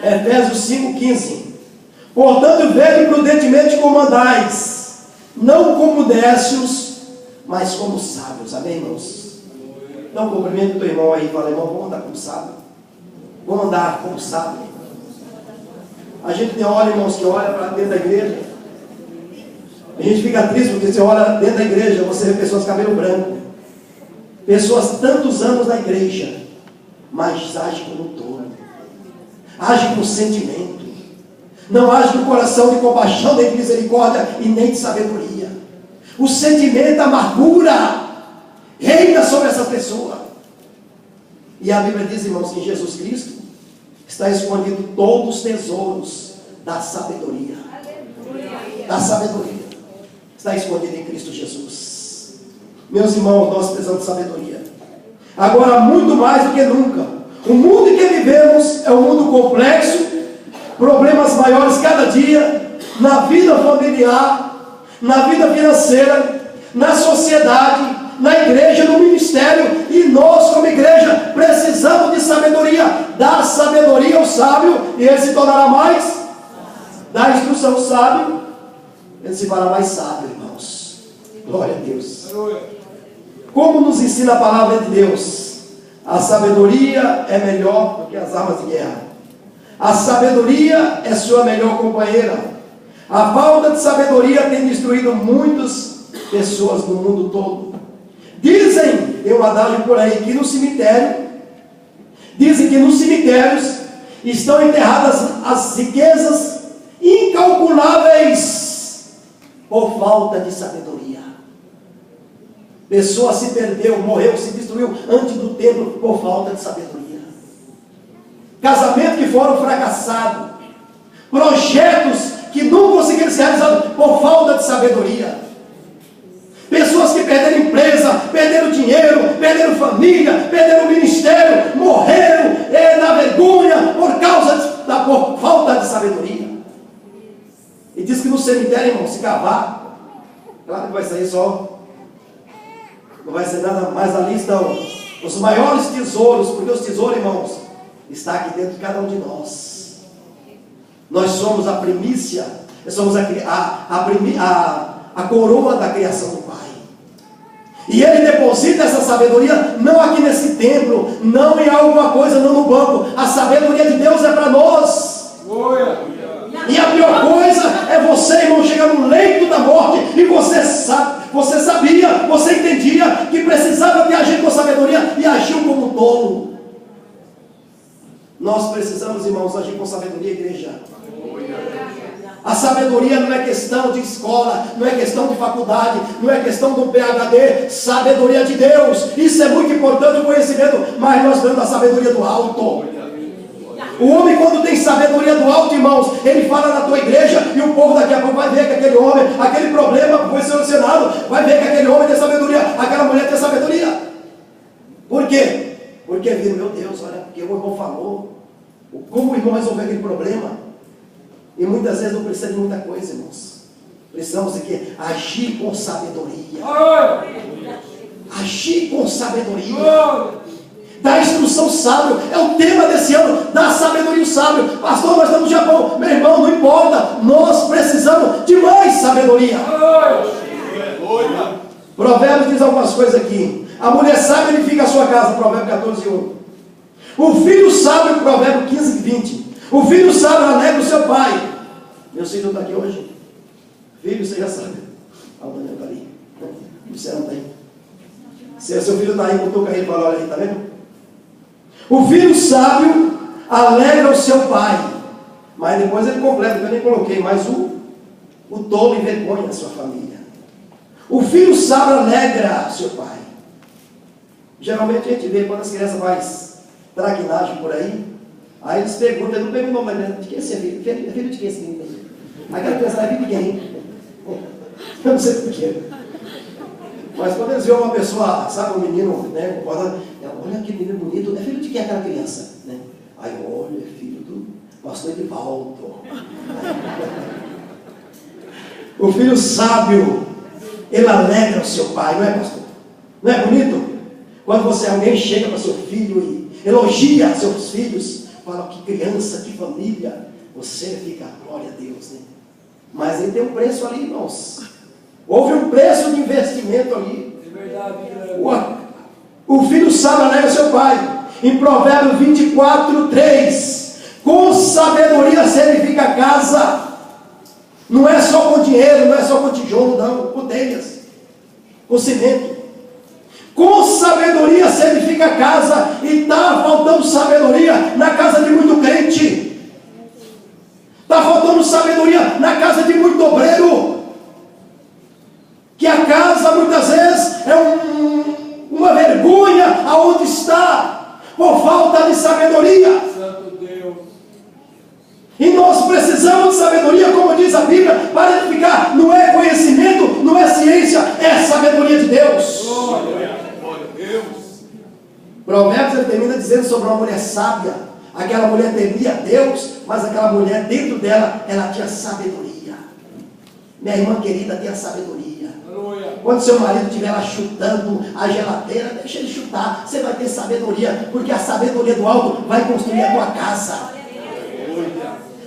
Efésios 5,15: portanto, vede prudentemente como andais, não como nécios, mas como sábios. Amém, irmãos? Então cumprimento o teu irmão aí e fala: irmão, vamos andar como sábio. Vamos andar como sábio. A gente tem hora, irmãos, que olha para dentro da igreja, a gente fica triste porque você olha dentro da igreja, você vê pessoas de cabelo branco, pessoas tantos anos na igreja, mas agem como um tolo, agem com sentimento, não agem com coração de compaixão, nem de misericórdia e nem de sabedoria. O sentimento, a amargura reina sobre essa pessoa. E a Bíblia diz, irmãos, que em Jesus Cristo está escondido todos os tesouros da sabedoria. Da sabedoria está escondido em Cristo Jesus. Meus irmãos, nós precisamos de sabedoria. Agora, muito mais do que nunca, o mundo em que vivemos é um mundo complexo, problemas maiores cada dia, na vida familiar, na vida financeira, na sociedade, na igreja, no ministério, e nós como igreja precisamos de sabedoria. Dar sabedoria ao sábio e ele se tornará mais, dar instrução ao sábio, ele se fará mais sábio, irmãos. Glória a Deus. Como nos ensina a palavra de Deus, a sabedoria é melhor do que as armas de guerra. A sabedoria é sua melhor companheira. A falta de sabedoria tem destruído muitas pessoas no mundo todo. Dizem, tem um adágio por aí, que no cemitério, dizem que nos cemitérios estão enterradas as riquezas incalculáveis por falta de sabedoria. Pessoa se perdeu, morreu, se destruiu antes do tempo por falta de sabedoria. Casamentos que foram fracassados, projetos que não conseguiram ser realizados por falta de sabedoria. Pessoas que perderam empresa, perderam dinheiro, perderam família, perderam ministério, morreram na vergonha por falta de sabedoria. E diz que no cemitério, irmão, se cavar, claro que vai sair só, não vai ser nada mais ali, estão os maiores tesouros, porque os tesouros, irmãos, está aqui dentro de cada um de nós. Nós somos a primícia, somos a coroa da criação do Pai. E Ele deposita essa sabedoria não aqui nesse templo, não em alguma coisa, não no banco. A sabedoria de Deus é para nós. E a pior coisa é você, irmão, chegar no leito da morte e você sabia, você entendia que precisava de agir com sabedoria e agiu como um tolo. Nós precisamos, irmãos, agir com sabedoria, igreja. A sabedoria não é questão de escola, não é questão de faculdade, não é questão do PhD, sabedoria de Deus. Isso é muito importante, o conhecimento, mas nós damos a sabedoria do alto. O homem, quando tem sabedoria do alto, irmãos, ele fala na tua igreja e o povo daqui a pouco vai ver que aquele homem, aquele problema foi solucionado, vai ver que aquele homem tem sabedoria, aquela mulher tem sabedoria. Por quê? Porque viram, meu Deus, olha, porque o irmão falou, como o irmão resolveu aquele problema. E muitas vezes não precisa de muita coisa, irmãos. Precisamos aqui agir com sabedoria. Agir com sabedoria. Dar instrução sábio. É o tema desse ano. Dar sabedoria sábio. Pastor, nós estamos no Japão. Meu irmão, não importa. Nós precisamos de mais sabedoria. Provérbios diz algumas coisas aqui. A mulher sábia edifica a sua casa. Provérbio 14:1. O filho sábio, Provérbio 15:20. O filho sábio alegra o seu pai. Meu filho não está aqui hoje? Filho, você já sabe. O Daniel está ali. O Luciano está aí. Se o seu filho está aí, botou o carrinho para olha aí, está vendo? O filho sábio alegra o seu pai. Mas depois ele completa, que eu nem coloquei. Mas o tolo envergonha a sua família. O filho sábio alegra o seu pai. Geralmente a gente vê quando as crianças fazem traquinagem por aí. Aí eles perguntam, eu não pergunto, mas de quem é esse filho? É filho de quem esse menino aí? Aquela criança é filho de quem? Eu não sei porquê. Mas quando eles veem uma pessoa, sabe, um menino, né? Olha que menino bonito, é filho de quem aquela criança? Né? Aí, olha, é filho do pastor Edivaldo. O filho sábio, ele alegra o seu pai, não é, pastor? Não é bonito? Quando alguém chega para seu filho e elogia seus filhos, fala que criança, que família, você fica, glória a Deus, né? Mas ele tem um preço ali, irmãos. Houve um preço de investimento ali. O filho sábio alegra seu pai. Em Provérbios 24:3, com sabedoria se edifica a casa. Não é só com dinheiro, não é só com tijolo, não, com telhas, com cimento. Com sabedoria se edifica a casa. E está faltando sabedoria na casa de muito crente. Está faltando sabedoria na casa de muito obreiro. Que a casa muitas vezes é uma vergonha aonde está, por falta de sabedoria. Santo Deus. E nós precisamos de sabedoria, como diz a Bíblia, para edificar. Não é conhecimento, não é ciência, é sabedoria de Deus. Glória a Deus. Provérbios ele termina dizendo sobre uma mulher sábia. Aquela mulher temia Deus, mas aquela mulher dentro dela, ela tinha sabedoria. Minha irmã querida, tenha sabedoria. Aleluia. Quando seu marido estiver lá chutando a geladeira, deixa ele chutar. Você vai ter sabedoria, porque a sabedoria do alto vai construir a tua casa.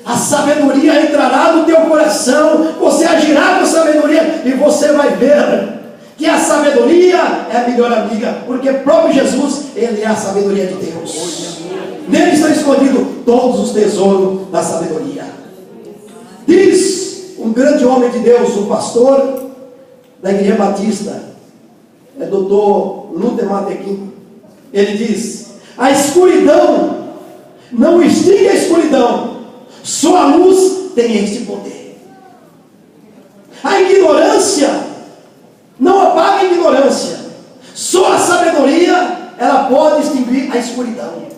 A sabedoria entrará no teu coração, você agirá com sabedoria e você vai ver que a sabedoria é a melhor amiga, porque próprio Jesus, ele é a sabedoria de Deus. Nele estão escondidos todos os tesouros da sabedoria. Diz um grande homem de Deus, um pastor da Igreja Batista, é Dr. Luther Matequim. Ele diz: a escuridão não extingue a escuridão, só a luz tem este poder. A ignorância não apaga a ignorância, só a sabedoria ela pode extinguir a escuridão.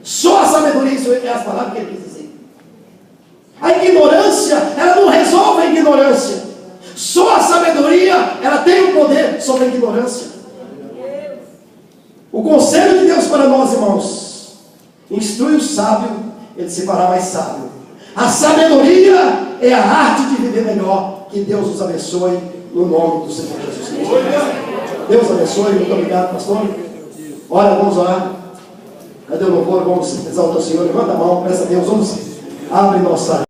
Só a sabedoria, isso é as palavras que ele quis dizer. A ignorância ignorância, ela não resolve a ignorância. Só a sabedoria, ela tem o poder sobre a ignorância. O conselho de Deus para nós, irmãos: instrui o sábio, ele se fará mais sábio. A sabedoria é a arte de viver melhor. Que Deus os abençoe no nome do Senhor Jesus Cristo. Deus abençoe, muito obrigado, pastor. Olha, vamos orar. Cadê o louvor? Vamos exaltar o Senhor. Levanta a mão, peça a Deus, vamos abrir nossa